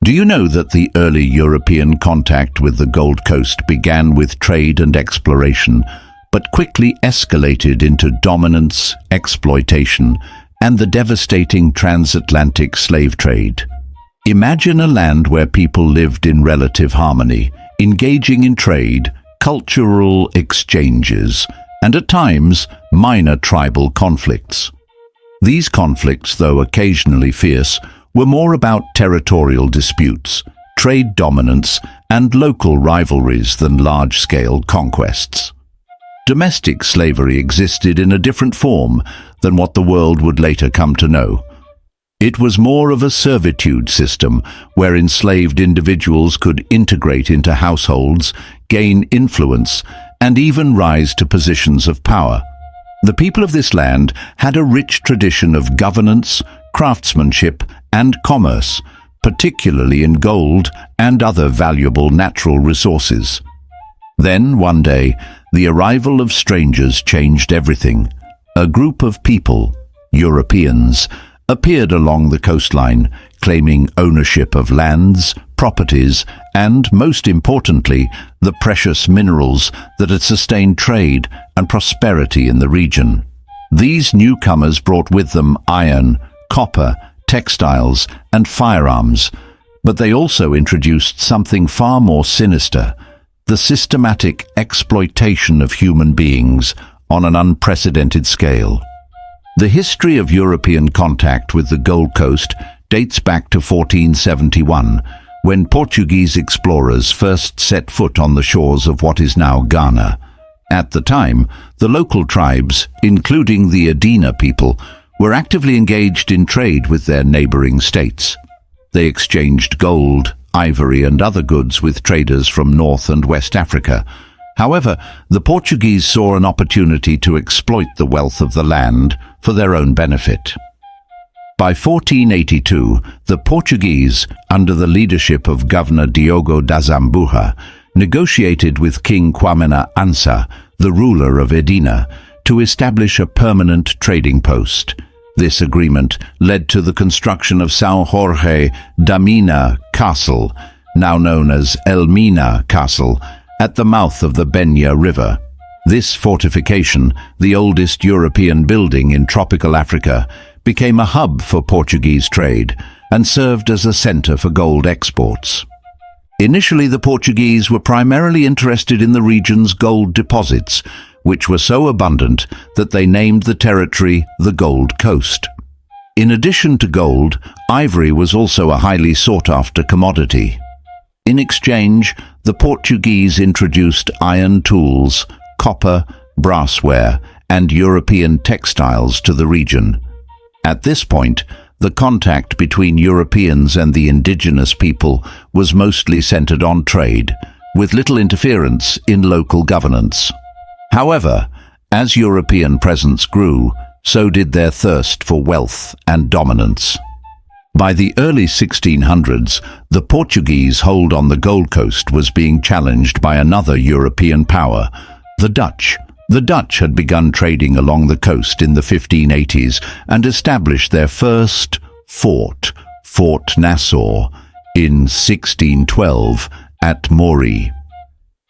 Do you know that the early European contact with the Gold Coast began with trade and exploration, but quickly escalated into dominance, exploitation, and the devastating transatlantic slave trade? Imagine a land where people lived in relative harmony, engaging in trade, cultural exchanges, and at times minor tribal conflicts. These conflicts, though occasionally fierce, were more about territorial disputes, trade dominance, and local rivalries than large-scale conquests. Domestic slavery existed in a different form than what the world would later come to know. It was more of a servitude system where enslaved individuals could integrate into households, gain influence, and even rise to positions of power. The people of this land had a rich tradition of governance, craftsmanship, and commerce, particularly in gold and other valuable natural resources. Then, one day, the arrival of strangers changed everything. A group of people, Europeans, appeared along the coastline, claiming ownership of lands, properties, and, most importantly, the precious minerals that had sustained trade and prosperity in the region. These newcomers brought with them iron, copper, textiles, and firearms, but they also introduced something far more sinister: the systematic exploitation of human beings on an unprecedented scale. The history of European contact with the Gold Coast dates back to 1471, when Portuguese explorers first set foot on the shores of what is now Ghana. At the time, the local tribes, including the Adena people, were actively engaged in trade with their neighboring states. They exchanged gold, ivory, and other goods with traders from North and West Africa. However, the Portuguese saw an opportunity to exploit the wealth of the land for their own benefit. By 1482, the Portuguese, under the leadership of Governor Diogo da Zambuja, negotiated with King Kwamena Ansa, the ruler of Edina, to establish a permanent trading post. This agreement led to the construction of São Jorge da Mina Castle, now known as Elmina Castle, at the mouth of the Benha River. This fortification, the oldest European building in tropical Africa, became a hub for Portuguese trade and served as a center for gold exports. Initially, the Portuguese were primarily interested in the region's gold deposits, which were so abundant that they named the territory the Gold Coast. In addition to gold, ivory was also a highly sought-after commodity. In exchange, the Portuguese introduced iron tools, copper, brassware, and European textiles to the region. At this point, the contact between Europeans and the indigenous people was mostly centered on trade, with little interference in local governance. However, as European presence grew, so did their thirst for wealth and dominance. By the early 1600s, the Portuguese hold on the Gold Coast was being challenged by another European power, the Dutch. The Dutch had begun trading along the coast in the 1580s and established their first fort, Fort Nassau, in 1612 at Mori.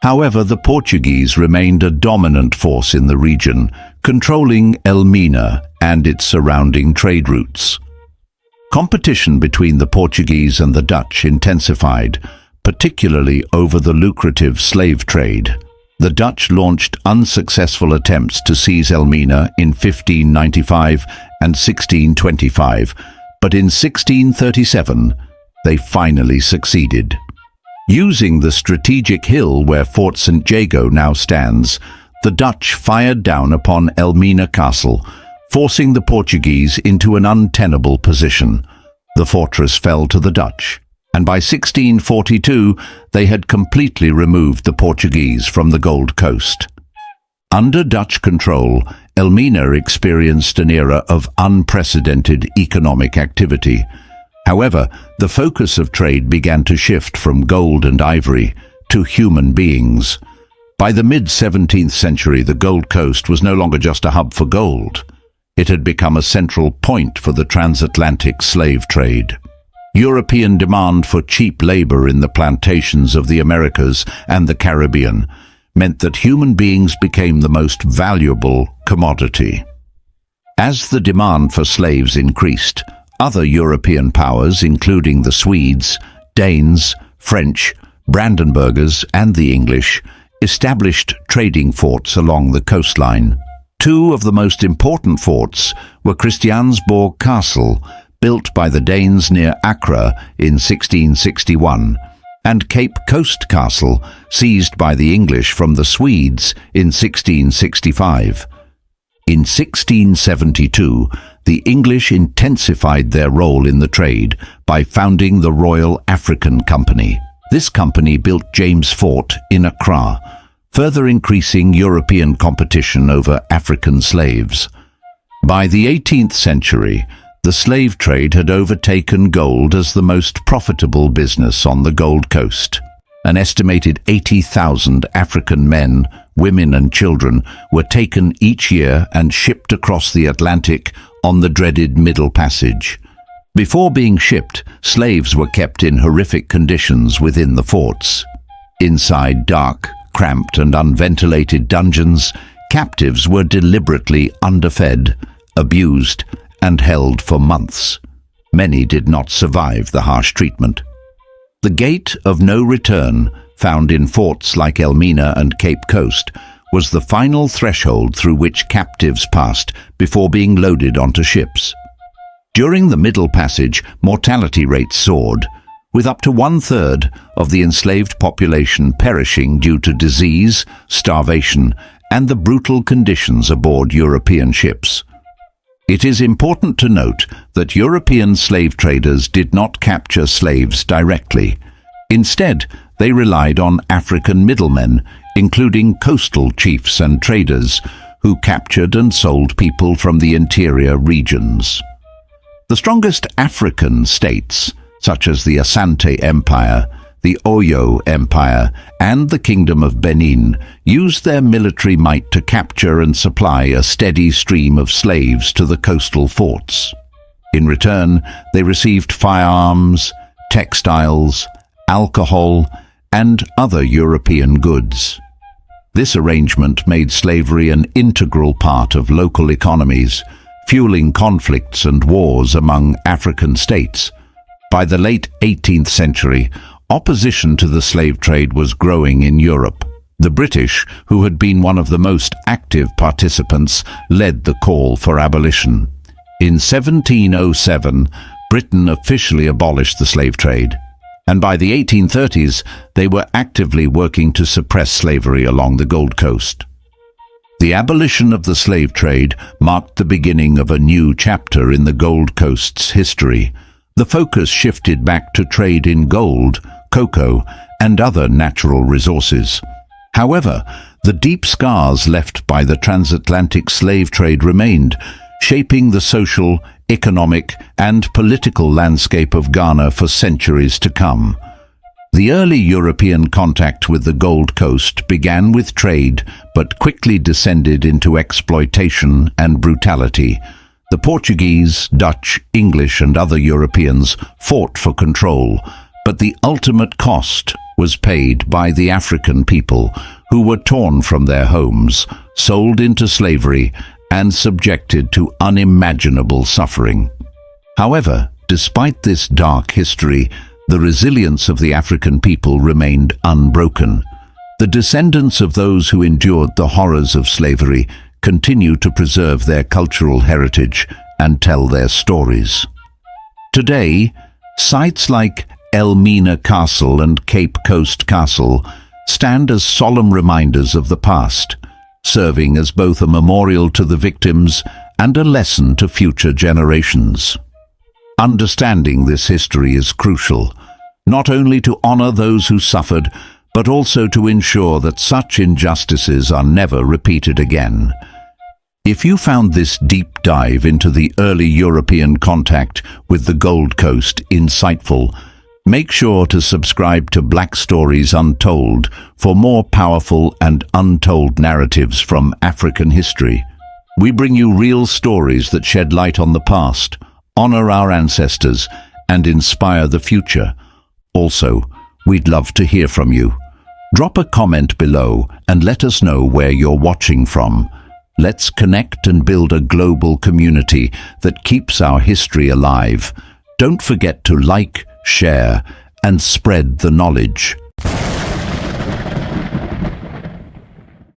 However, the Portuguese remained a dominant force in the region, controlling Elmina and its surrounding trade routes. Competition between the Portuguese and the Dutch intensified, particularly over the lucrative slave trade. The Dutch launched unsuccessful attempts to seize Elmina in 1595 and 1625, but in 1637 they finally succeeded. Using the strategic hill where Fort St. Jago now stands, the Dutch fired down upon Elmina Castle, forcing the Portuguese into an untenable position. The fortress fell to the Dutch, and by 1642 they had completely removed the Portuguese from the Gold Coast. Under Dutch control, Elmina experienced an era of unprecedented economic activity. However, the focus of trade began to shift from gold and ivory to human beings. By the mid-17th century, the Gold Coast was no longer just a hub for gold. It had become a central point for the transatlantic slave trade. European demand for cheap labor in the plantations of the Americas and the Caribbean meant that human beings became the most valuable commodity. As the demand for slaves increased, other European powers, including the Swedes, Danes, French, Brandenburgers, and the English, established trading forts along the coastline. Two of the most important forts were Christiansborg Castle, built by the Danes near Accra in 1661, and Cape Coast Castle, seized by the English from the Swedes in 1665. In 1672, the English intensified their role in the trade by founding the Royal African Company. This company built James Fort in Accra, further increasing European competition over African slaves. By the 18th century, the slave trade had overtaken gold as the most profitable business on the Gold Coast. An estimated 80,000 African men, women and children were taken each year and shipped across the Atlantic on the dreaded Middle Passage. Before being shipped, slaves were kept in horrific conditions within the forts. Inside dark, cramped and unventilated dungeons, captives were deliberately underfed, abused, and held for months. Many did not survive the harsh treatment. The gate of no return, found in forts like Elmina and Cape Coast, was the final threshold through which captives passed before being loaded onto ships. During the Middle Passage, mortality rates soared, with up to 1/3 of the enslaved population perishing due to disease, starvation, and the brutal conditions aboard European ships. It is important to note that European slave traders did not capture slaves directly. Instead, they relied on African middlemen, including coastal chiefs and traders, who captured and sold people from the interior regions. The strongest African states, such as the Asante Empire, the Oyo Empire, and the Kingdom of Benin, used their military might to capture and supply a steady stream of slaves to the coastal forts. In return, they received firearms, textiles, alcohol, and other European goods. This arrangement made slavery an integral part of local economies, fueling conflicts and wars among African states. By the late 18th century, opposition to the slave trade was growing in Europe. The British, who had been one of the most active participants, led the call for abolition. In 1707, Britain officially abolished the slave trade, and by the 1830s, they were actively working to suppress slavery along the Gold Coast. The abolition of the slave trade marked the beginning of a new chapter in the Gold Coast's history. The focus shifted back to trade in gold, cocoa, and other natural resources. However, the deep scars left by the transatlantic slave trade remained, shaping the social, economic, and political landscape of Ghana for centuries to come. The early European contact with the Gold Coast began with trade, but quickly descended into exploitation and brutality. The Portuguese, Dutch, English, and other Europeans fought for control, but the ultimate cost was paid by the African people, who were torn from their homes, sold into slavery, and subjected to unimaginable suffering. However, despite this dark history, the resilience of the African people remained unbroken. The descendants of those who endured the horrors of slavery continue to preserve their cultural heritage and tell their stories. Today, sites like Elmina Castle and Cape Coast Castle stand as solemn reminders of the past, serving as both a memorial to the victims and a lesson to future generations. Understanding this history is crucial, not only to honor those who suffered, but also to ensure that such injustices are never repeated again. If you found this deep dive into the early European contact with the Gold Coast insightful, make sure to subscribe to Black Stories Untold for more powerful and untold narratives from African history. We bring you real stories that shed light on the past, honor our ancestors, and inspire the future. Also, we'd love to hear from you. Drop a comment below and let us know where you're watching from. Let's connect and build a global community that keeps our history alive. Don't forget to like, share, and spread the knowledge.